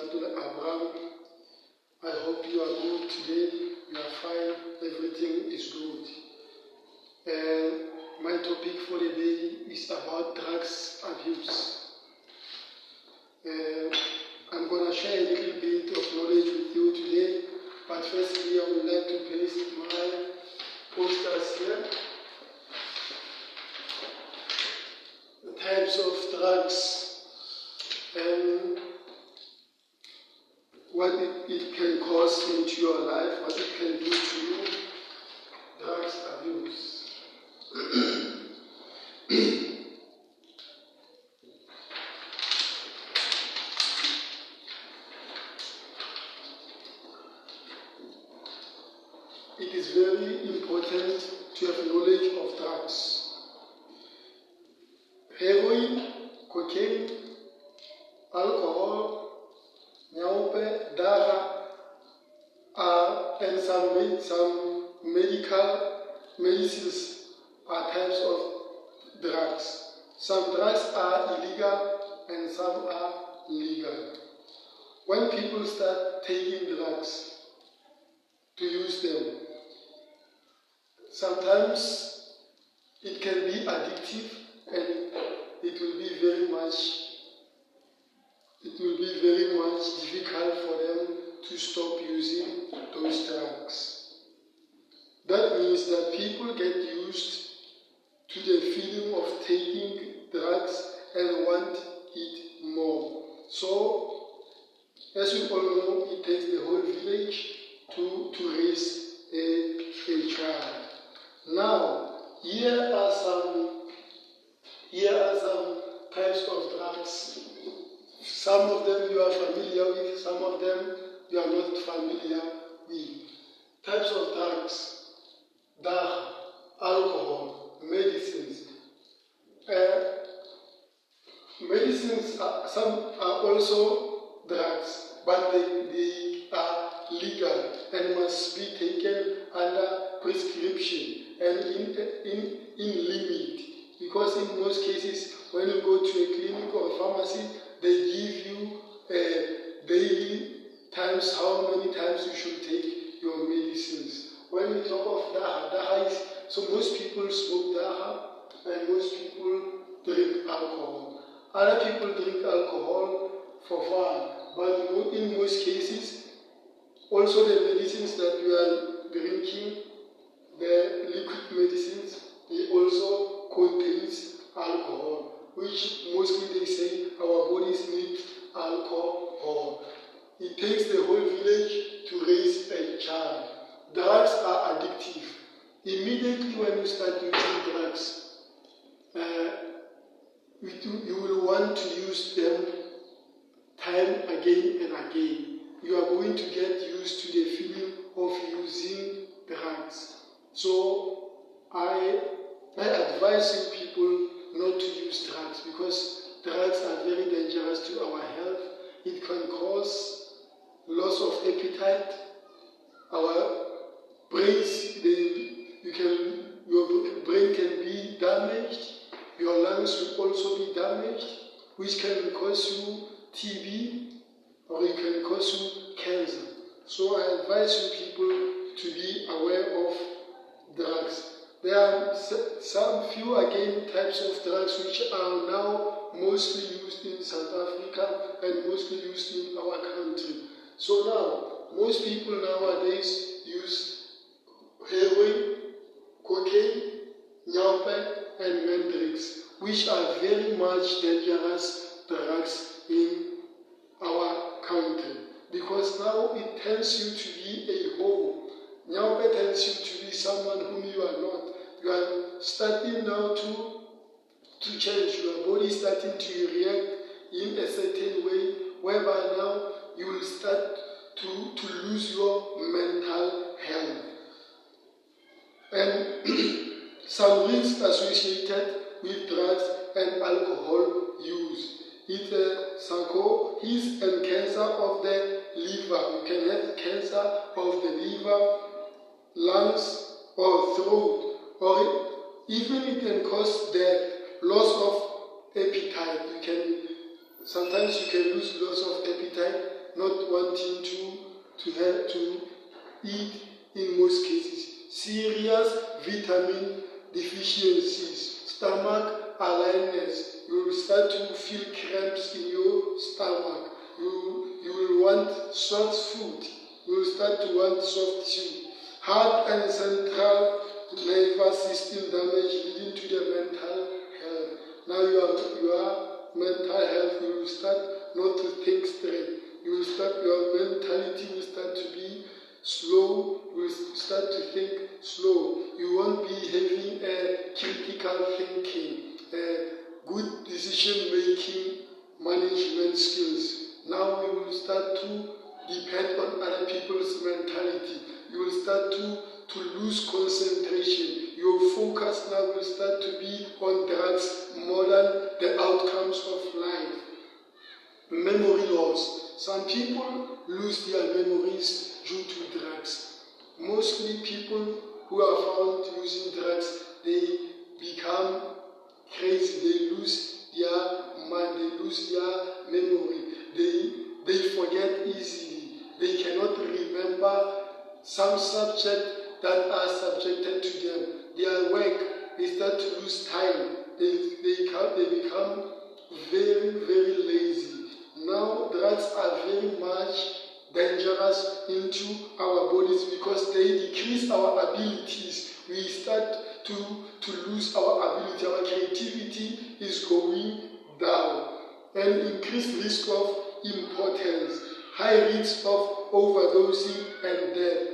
Mr. Abraham. I hope you are good today. You are fine. Everything is good. My topic for the day is about drugs abuse. I'm going to share a little bit of knowledge with you today, but firstly I would like to place my posters here. The types of drugs and what it can cause into your life, what it can do to you. Drugs abuse. It is very important to have knowledge of drugs. Heroin, cocaine, alcohol, nyaupe, dara, and some medical medicines are types of drugs. Some drugs are illegal and some are legal. When people start taking drugs to use them, sometimes it can be addictive and it will be very much difficult for them to stop using those drugs. That means that people get used to the feeling of taking drugs and want it more. So, as you all know, it takes the whole village to raise a child. Now, here are some types of drugs. Some of them you are familiar with, some of them you are not familiar with. Types of drugs: dara, alcohol, medicines. Medicines, some are also drugs, but they are legal and must be taken under prescription and in limit. Because in most cases, when you go to a clinic or pharmacy, they give you daily times, how many times you should take your medicines. When we talk of dara is, so most people smoke dara and most people drink alcohol. Other people drink alcohol for fun, but in most cases, also the medicines that you are drinking, the liquid medicines, they also contains alcohol, which mostly they say our bodies need alcohol. It takes the whole village to raise a child. Drugs are addictive. Immediately when you start using drugs, you will want to use them time again and again. You are going to get used to the feeling of using drugs. So I advise you people not to use drugs, because drugs are very dangerous to our health. It can cause loss of appetite. Our brains, your brain can be damaged. Your lungs will also be damaged, which can cause you TB or it can cause you cancer. So I advise you people to be aware of drugs. There are some few types of drugs which are now mostly used in South Africa and mostly used in our country. So now, most people nowadays use heroin, cocaine, nyaupe, and mandrakes, which are very much dangerous drugs in our country. Because now it tells you to be a hoe. Nyaupe tells you to be someone whom you are not. You are starting now to change. Your body is starting to react in a certain way, whereby now you will start to lose your mental health. And some risks associated with drugs and alcohol use. It's cirrhosis and cancer of the liver. You can have cancer of the liver, lungs, or throat, or even it can cause death, loss of appetite. Sometimes you can lose loss of appetite not wanting to have to eat in most cases, serious vitamin deficiencies, stomach alignments. You will start to feel cramps in your stomach. You will want soft food. You will start to want soft tissue. Heart and central nervous system damage leading to the mental health. Now your mental health, you will start not to think straight. Your mentality will start to be slow. You will start to think slow. You won't be having a critical thinking, good decision making, management skills. Now you will start to depend on other people's mentality. You will start to lose concentration. Your focus now will start to be on drugs more than the outcomes of life. Memory loss. Some people lose their memories due to drugs. Mostly people who are found using drugs, they become crazy. They lose their mind. They lose their memory. They forget easily. They cannot remember some subject that are subjected to them. Their work, they start to lose time. They become very, very lazy. Now drugs are very much dangerous into our bodies because they decrease our abilities. We start to lose our ability. Our creativity is going down. And increased risk of impotence, high risk of overdosing and death.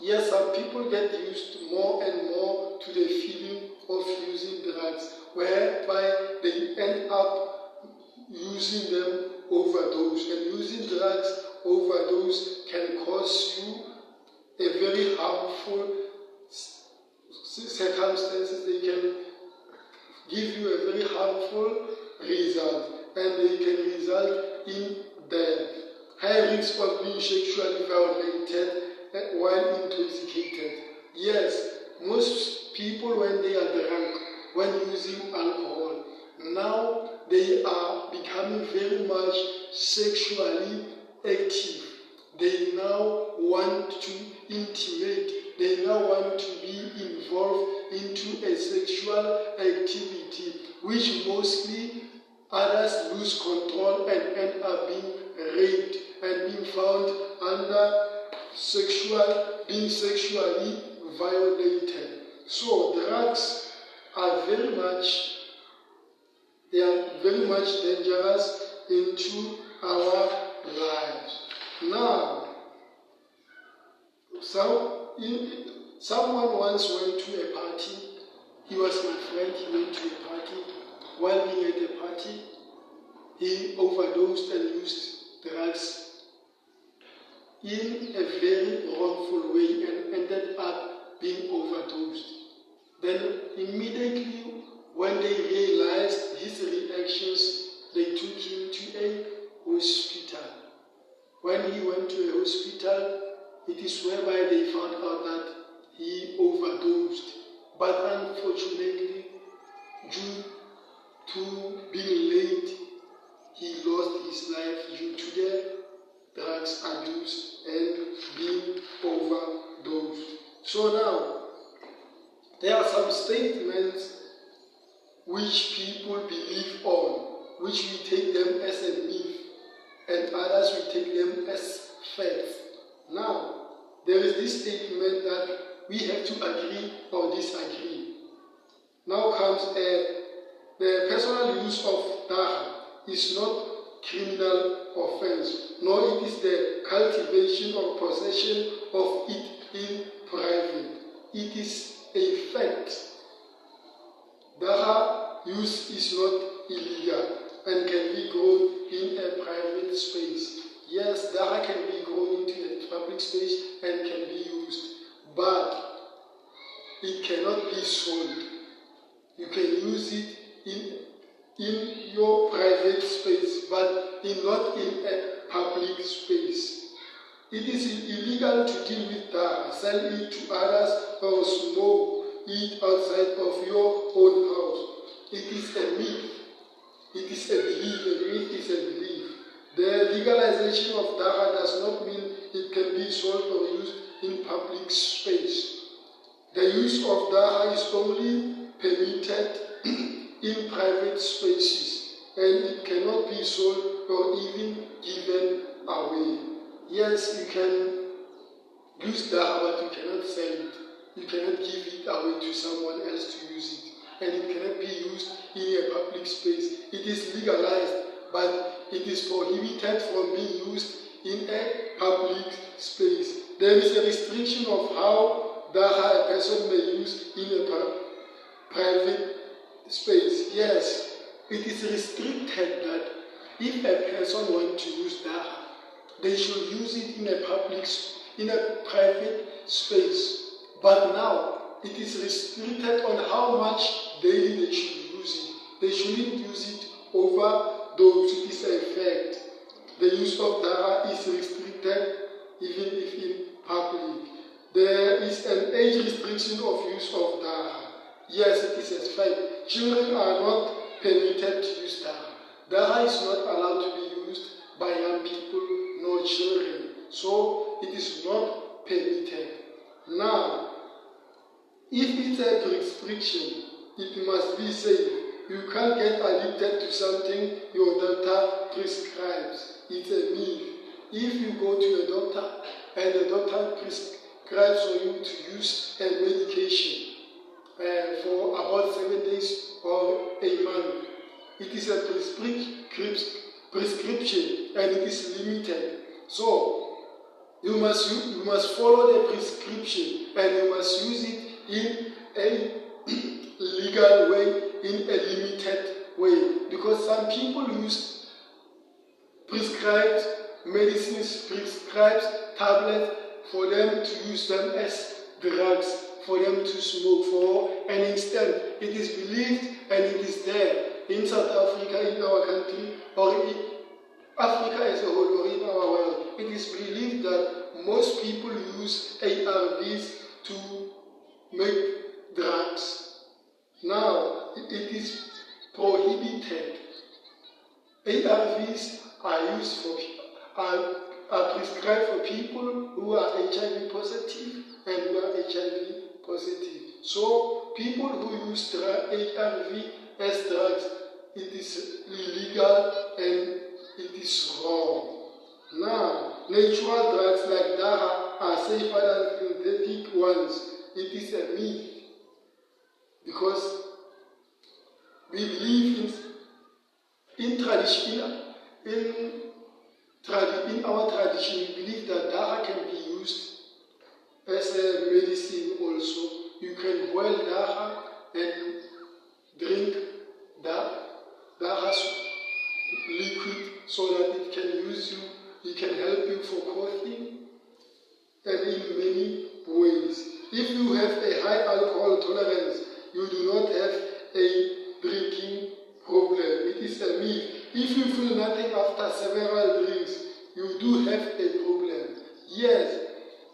Yes, some people get used more and more to the feeling of using drugs, whereby they end up using them overdose. And using drugs overdose can cause you a very harmful circumstances. They can give you a very harmful result, and they can result in death. High risk of being sexually violated while intoxicated. Yes, most people when they are drunk, when using alcohol, now they are becoming very much sexually active. They now want to intimate. They now want to be involved into a sexual activity, which mostly others lose control and end up being raped and being found under being sexually violated. So drugs are very much dangerous into our lives. Now, someone once went to a party. He was my friend. He went to a party. While being at the party, he overdosed and used drugs in a very wrongful way and ended up being overdosed. Then immediately when they realized his reactions, they took him to a hospital. When he went to a hospital, it is whereby they found out that he overdosed. But unfortunately, due to being late, he lost his life due to the drugs abuse and being overdosed. So now, there are some statements which people believe on, which we take them as a myth, and others we take them as facts. Now, there is this statement that we have to agree or disagree. Now comes the personal use of dagga is not criminal offense, nor it is the cultivation or possession of it in private. It is a fact. Dagga use is not illegal and can be grown in a private space. Yes, dagga can be grown into a public space and can be used, but it cannot be sold. You can use it in your private space, but not in a public space. It is illegal to deal with dagga, sell it to others, or smoke it outside of your own house. It is a myth. It is a belief. A myth is a belief. The legalization of dagga does not mean it can be sold or used in public space. The use of dagga is only permitted in private spaces, and it cannot be sold or even given away. Yes, you can use dagga, but you cannot sell it. You cannot give it away to someone else to use it, and it cannot be used in a public space. It is legalized, but it is prohibited from being used in a public space. There is a restriction of how dagga a person may use in a private space. Yes, it is restricted that if a person wants to use dagga, they should use it in a private space. But now it is restricted on how much daily they should use it. They shouldn't use it over those. It is a fact. The use of dagga is restricted even if in public. There is an age restriction of use of dagga. Yes, it is a fact. Children are not permitted to use dagga. Dagga is not allowed to be used by young people nor children. So it is not permitted. Now, if it's a restriction, it must be safe. You can't get addicted to something your doctor prescribes. It's a myth. If you go to a doctor and the doctor prescribes for you to use a medication for about 7 days or a month, it is a prescription and it is limited. So you must follow the prescription and you must use it in a legal way, in a limited way, because some people use prescribed medicines, prescribed tablets for them to use them as drugs, for them to smoke for an instant. It is believed and it is there in South Africa, in our country, or in Africa as a whole, or in our world. It is believed that most people use ARVs to make drugs. Now, it is prohibited. ARVs are prescribed for people who are HIV positive and who are HIV positive. So, people who use ARV as drugs, it is illegal and it is wrong. Now, natural drugs like dagga are safer than synthetic ones. It is a myth, because we believe in our tradition, we believe that dagga can be used as a medicine also. You can boil dagga and drink dagga liquid so that it can help you for coughing, and in many ways. If you have a high alcohol tolerance, you do not have a drinking problem. It is a myth. If you feel nothing after several drinks, you do have a problem. Yes,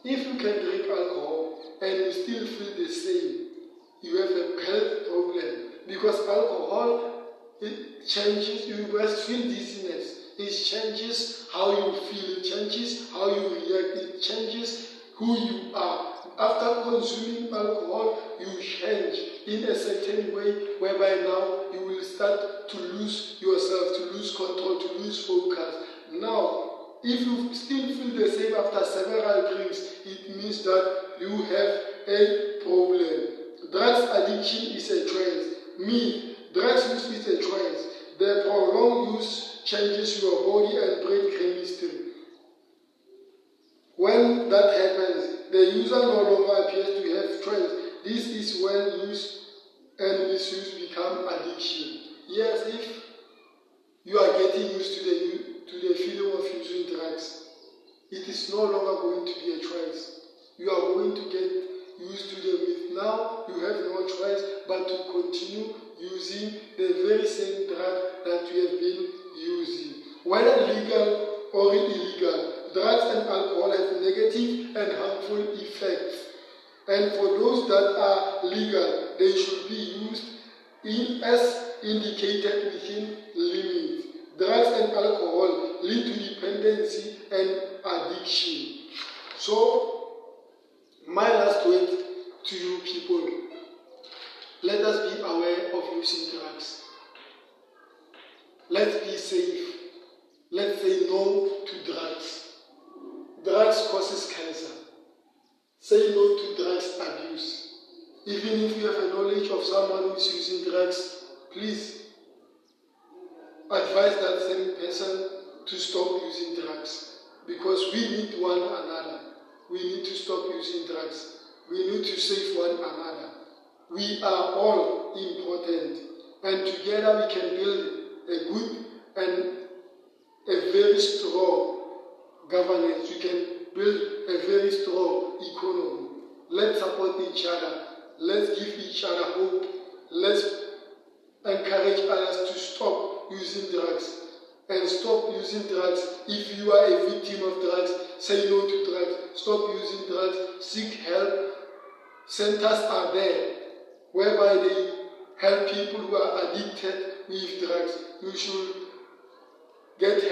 if you can drink alcohol and you still feel the same, you have a health problem, because alcohol, it changes, you must feel dizziness. It changes how you feel, it changes how you react, it changes who you are. After consuming alcohol, you change in a certain way, whereby now you will start to lose yourself, to lose control, to lose focus. Now, if you still feel the same after several drinks, it means that you have a problem. Drugs addiction is a choice. Drugs use is a choice. The prolonged use changes your body and brain chemistry. When that happens, the user no longer appears to have choice. This is when use and misuse become addiction. Yes, if you are getting used to the feeling of using drugs, it is no longer going to be a choice. You are going to get used to the myth. Now you have no choice but to continue using the very same drug that you have been using. Whether legal or illegal, drugs and alcohol have negative and harmful effects. And for those that are legal, they should be used as indicated within limits. Drugs and alcohol lead to dependency and addiction. So, my last word to you people, let us be aware of using drugs. Let's be safe. Let's say no to drugs. Drugs causes cancer. Say no to drugs abuse. Even if you have a knowledge of someone who is using drugs, please advise that same person to stop using drugs, because we need one another. We need to stop using drugs. We need to save one another. We are all important, and together we can build a good and a very strong governance. We can build a very strong economy. Let's support each other. Let's give each other hope. Let's encourage others to stop using drugs. And stop using drugs. If you are a victim of drugs, say no to drugs. Stop using drugs. Seek help. Centers are there whereby they help people who are addicted with drugs. You should get